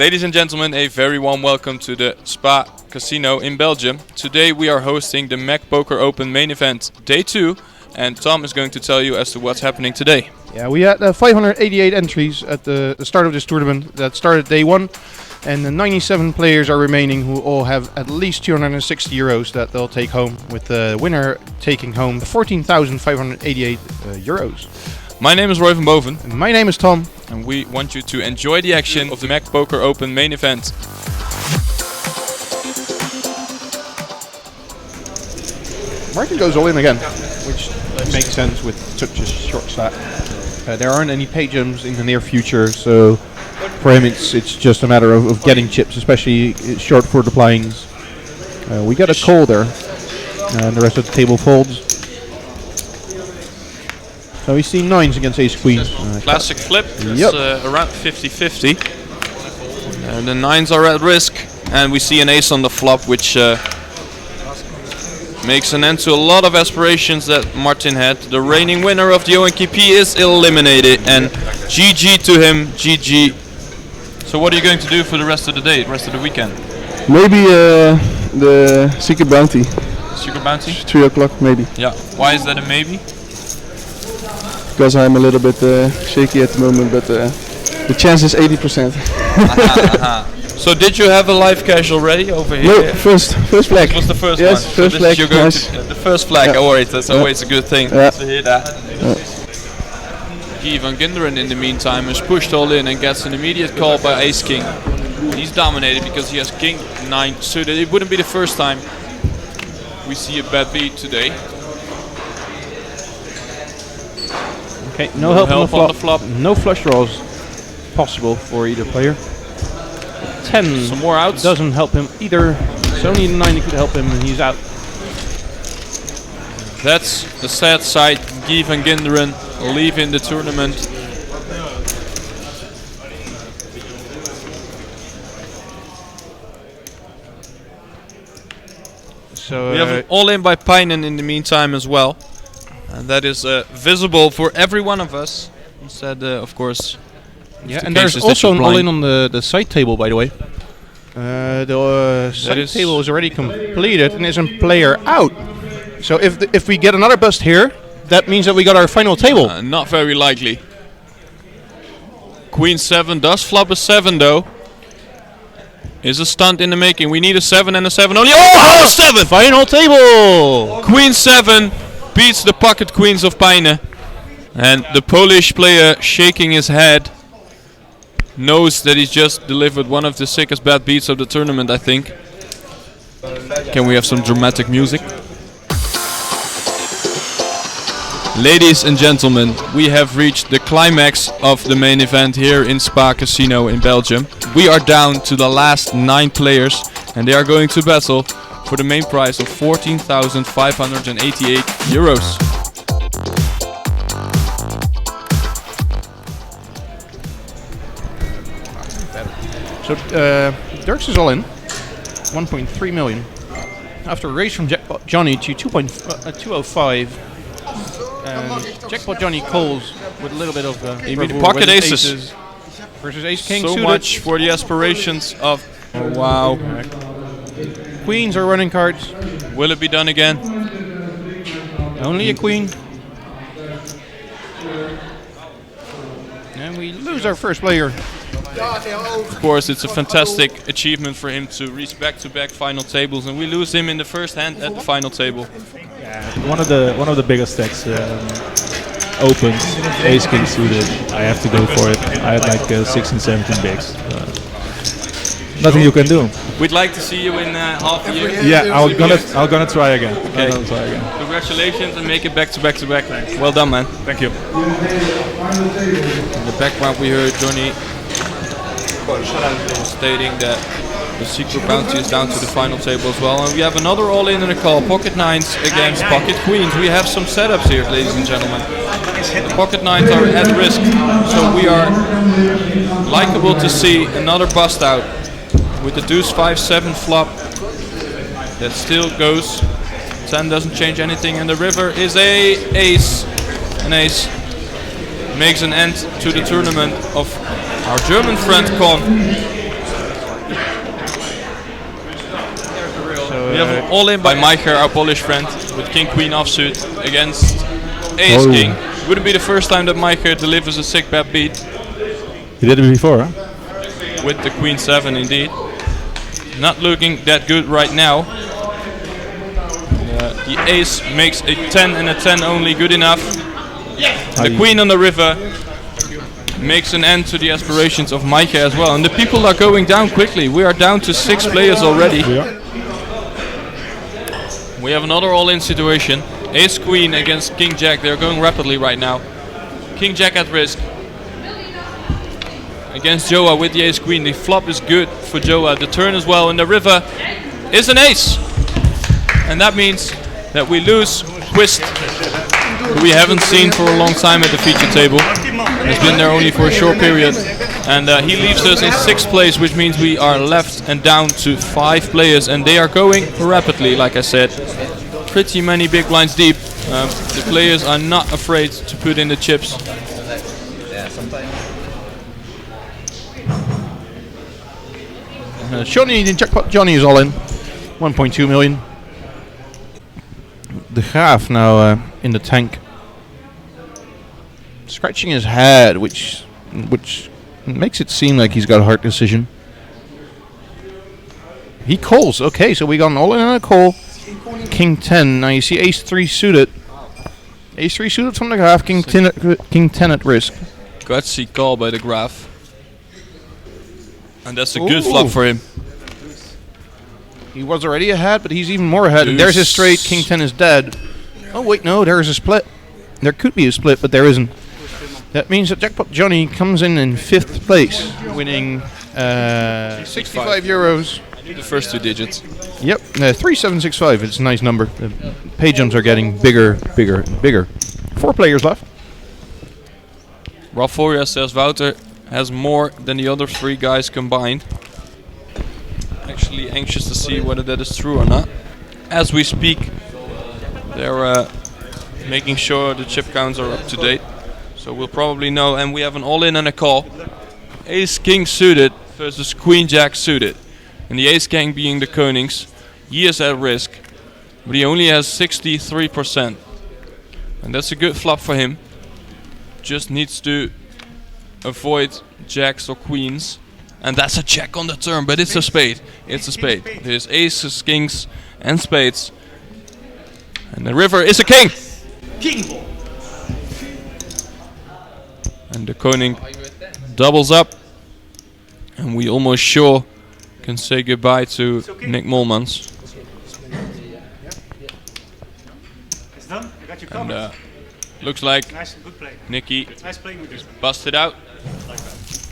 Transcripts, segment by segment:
Ladies and gentlemen, a very warm welcome to the Spa Casino in Belgium. Today we are hosting the MEC Poker Open main event, day 2, and Tom is going to tell you as to what's happening today. Yeah, we had 588 entries at the start of this tournament that started day 1, and the 97 players are remaining who all have at least 260 euros that they'll take home, with the winner taking home 14,588 euros. My name is Roy van Boven. And my name is Tom. And we want you to enjoy the action of the MEC Poker Open main event. Martin goes all in again, which makes sense with such a short stack. There aren't any pay jumps in the near future, so for him it's just a matter of getting chips, especially short for the blinds. We got a call there, and the rest of the table folds. So we see 9s against ace-queen. Classic flip, it's around 50-50. And the 9s are at risk, and we see an ace on the flop, which makes an end to a lot of aspirations that Martin had. The reigning winner of the ONKP is eliminated, and GG to him, GG. So what are you going to do for the rest of the day, the rest of the weekend? Maybe the Secret Bounty. Secret Bounty? 3 o'clock maybe. Yeah. Why is that a maybe? Because I'm a little bit shaky at the moment, but the chance is 80%. So did you have a live cash already over here? No, first flag. This was the first yes, one. First so flag. You're going Nice. to the first flag. Yeah. Alright, that's always a good thing Yeah. to hear that. Guy van Ginderen in the meantime is pushed all in and gets an immediate call by Ace King. He's dominated because he has King 9 suited. It wouldn't be the first time we see a bad beat today. Okay, no help on the flop. No flush draws possible for either player. 10 Some more outs. Doesn't help him either. It's only the 9 that could help him, and he's out. That's the sad side. Guy van Ginderen leaving the tournament. So we have an all-in by Pijnen in the meantime as well. And that is visible for every one of us. Instead, of course. Yeah, and there's also an all-in on the side table, by the way. The side table is already completed and is a player out. So if we get another bust here, that means that we got our final table. Not very likely. Queen 7 does flop a 7 though. Is a stunt in the making. We need a 7 and a 7 only. Oh, 7! Final table! Queen 7 beats the pocket queens of Pijnen. And the Polish player shaking his head knows that he's just delivered one of the sickest bad beats of the tournament, I think. Can we have some dramatic music? Ladies and gentlemen, we have reached the climax of the main event here in Spa Casino in Belgium. We are down to the last 9 players, and they are going to battle for the main prize of 14,588 euros. So Dirks is all in, 1.3 million. After a raise from Jackpot Johnny to 205, Jackpot Johnny calls with a little bit of he made pocket aces versus Ace King. So suited. much for the aspirations of. Oh, wow. Queens are running cards. Will it be done again? Only a queen. And we lose our first player. Of course, it's a fantastic achievement for him to reach back-to-back final tables, and we lose him in the first hand at the final table. Yeah, one of the biggest stacks opened, Ace King suited. I have to go for it. I had like 16, 17 bigs. Nothing you can do. We'd like to see you in half a year. Yeah, I'm gonna try again. Okay. I'll try again. Congratulations and make it back-to-back. Well done, man. Thank you. In the background, we heard Johnny stating that the secret bounty is down to the final table as well, and we have another all-in and a call. Pocket 9s against pocket queens. We have some setups here, ladies and gentlemen. The pocket 9s are at risk, so we are likable to see another bust out with the deuce 5-7 flop that still goes. 10 doesn't change anything, and the river is a ace. An ace makes an end to the tournament of our German friend Kon. have an all-in by Maicher, our Polish friend, with King Queen offsuit against Ace King. Wouldn't be the first time that Maicher delivers a sick bet beat. He did it before, huh? With the Queen 7 indeed. Not looking that good right now. The Ace makes a 10 and a 10 only good enough. The Queen on the river makes an end to the aspirations of Maicher as well. And the people are going down quickly. We are down to 6 players already. We have another all-in situation. Ace Queen against King Jack. They're going rapidly right now. King Jack at risk. Against Jowa with the Ace Queen. The flop is good for Jowa. The turn as well. And the river is an ace. And that means that we lose Quist, who we haven't seen for a long time at the feature table. He's been there only for a short period. And he leaves us in 6th place, which means we are left and down to 5 players. And they are going rapidly, like I said. Pretty many big blinds deep. The players are not afraid to put in the chips. Johnny, the jackpot Johnny is all in. 1.2 million. De Graaf now in the tank. Scratching his head, which makes it seem like he's got a hard decision. He calls. Okay, so we got an all-in and a call. King 10. Now you see Ace 3 suited. Ace 3 suited from De Graaf. King 10 at risk. Gutsy call by De Graaf. And that's a good flop for him. He was already ahead, but he's even more ahead. And there's his straight. King 10 is dead. Oh wait, no, there is a split. There could be a split, but there isn't. That means that Jackpot Johnny comes in 5th place, winning 65 euros. The first 2 digits. Yep, 3765. It's a nice number. The pay jumps are getting bigger, bigger, and bigger. 4 players left. Raforia says Wouter has more than the other 3 guys combined. Actually anxious to see whether that is true or not. As we speak, they're making sure the chip counts are up to date. So we'll probably know. And we have an all-in and a call. Ace King suited versus Queen Jack suited. And the Ace King being the Konings. He is at risk, but he only has 63%. And that's a good flop for him. Just needs to avoid jacks or queens. And that's a check on the turn, but it's a spade. It's a spade. There's aces, kings, and spades. And the river is a king! King! And the koning doubles up. And we almost sure can say goodbye to Nicky Molmans. It's done. I got you covered. And looks like Nice, good play. Nicky Nice playing with you. busted out.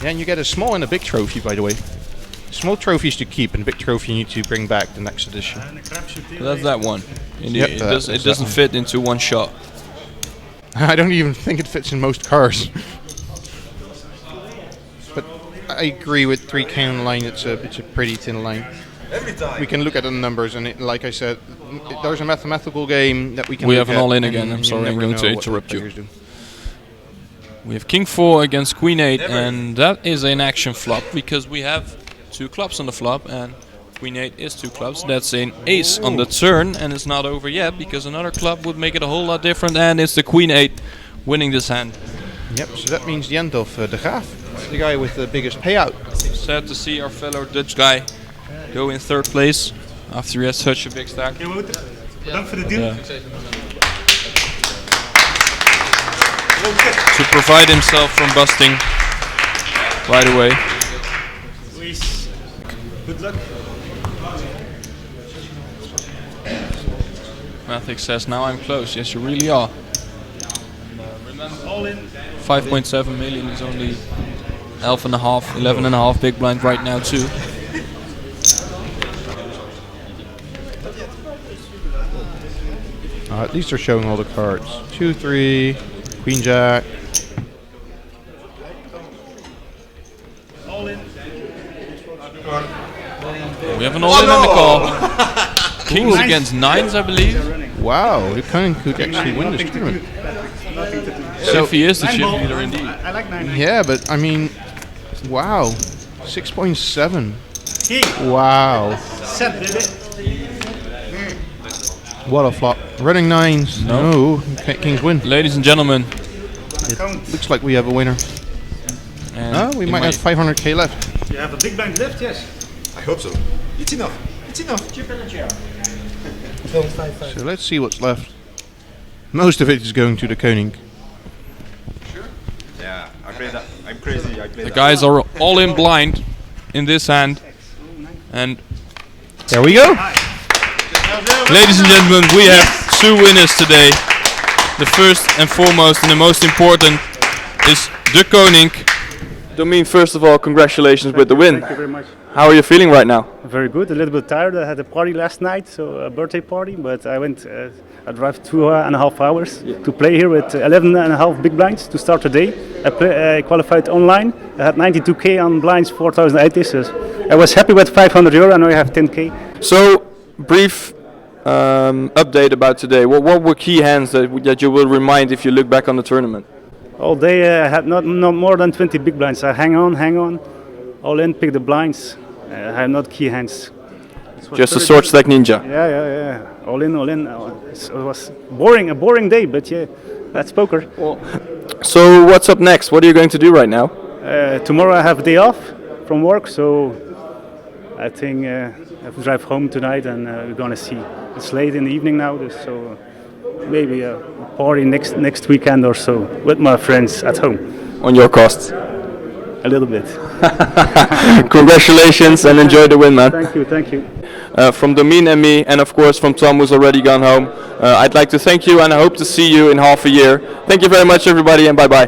Yeah, and you get a small and a big trophy, by the way. Small trophies to keep, and big trophy you need to bring back the next edition. And the crapshoot So that's that one. Indeed, Yep, it that's doesn't that fit into one shot. I don't even think it fits in most cars. But I agree with 3 king line. It's a pretty thin line. We can look at the numbers, and it, like I said, there's a mathematical game that we can. We look have an at, all-in and again. I'm you sorry, I'm never going know to what the interrupt you. players do. We have King 4 against Queen 8, and that is an action flop because we have 2 clubs on the flop, and Queen 8 is 2 clubs. That's an ace on the turn, and it's not over yet because another club would make it a whole lot different, and it's the Queen 8 winning this hand. Yep, so that means the end of De Graaf, the guy with the biggest payout. Sad to see our fellow Dutch guy go in 3rd place after he has such a big stack. Okay, Wouter. Bedankt voor de deal. To provide himself from busting right away. Please. Good luck. Mathix says, now I'm close. Yes, you really are. Remember, All in. 5.7 million is only 11.5 big blind right now too. At least they're showing all the cards. 2, 3, Queen Jack. All in. We have an all-in and a call. Kings against 9s, I believe. Wow, the King could actually win this tournament. So if he is the Nine chip ball. leader indeed. I like 9. Yeah, but I mean, wow, 6.7. King. Wow. Set, baby. What a flop. Running nines. No. Kings win. Ladies and gentlemen. Looks like we have a winner. And We in might my- have 500k left. You have a big blind left, yes. I hope so. It's enough. It's enough. So let's see what's left. Most of it is going to the Koning. Yeah, I play that. I'm crazy. I play The that. guys are all in blind in this hand. And There we go. ladies and gentlemen, we have 2 winners today. The first and foremost and the most important is Deconinck. Domien, first of all, congratulations with the win. Thank you very much. How are you feeling right now? Very good. A little bit tired. I had a party last night, so a birthday party. But I went. I drove 2.5 hours to play here with 11.5 big blinds to start the day. I qualified online. I had 92k on blinds, 4,080. So I was happy with 500 euro. I now I have 10k. So, brief update about today. What were key hands that you will remind if you look back on the tournament? All day I had not more than 20 big blinds. I hang on. All in, pick the blinds. I have not key hands. Just a sword stack ninja. Yeah. All in. It was a boring day, but yeah, that's poker. So, what's up next? What are you going to do right now? Tomorrow I have a day off from work, so I think I have to drive home tonight, and we're gonna see. It's late in the evening now, so maybe a party next weekend or so with my friends at home. On your cost. A little bit. Congratulations and enjoy the win, man. Thank you. From Domien and me, and of course from Tom, who's already gone home, I'd like to thank you, and I hope to see you in half a year. Thank you very much, everybody, and bye-bye.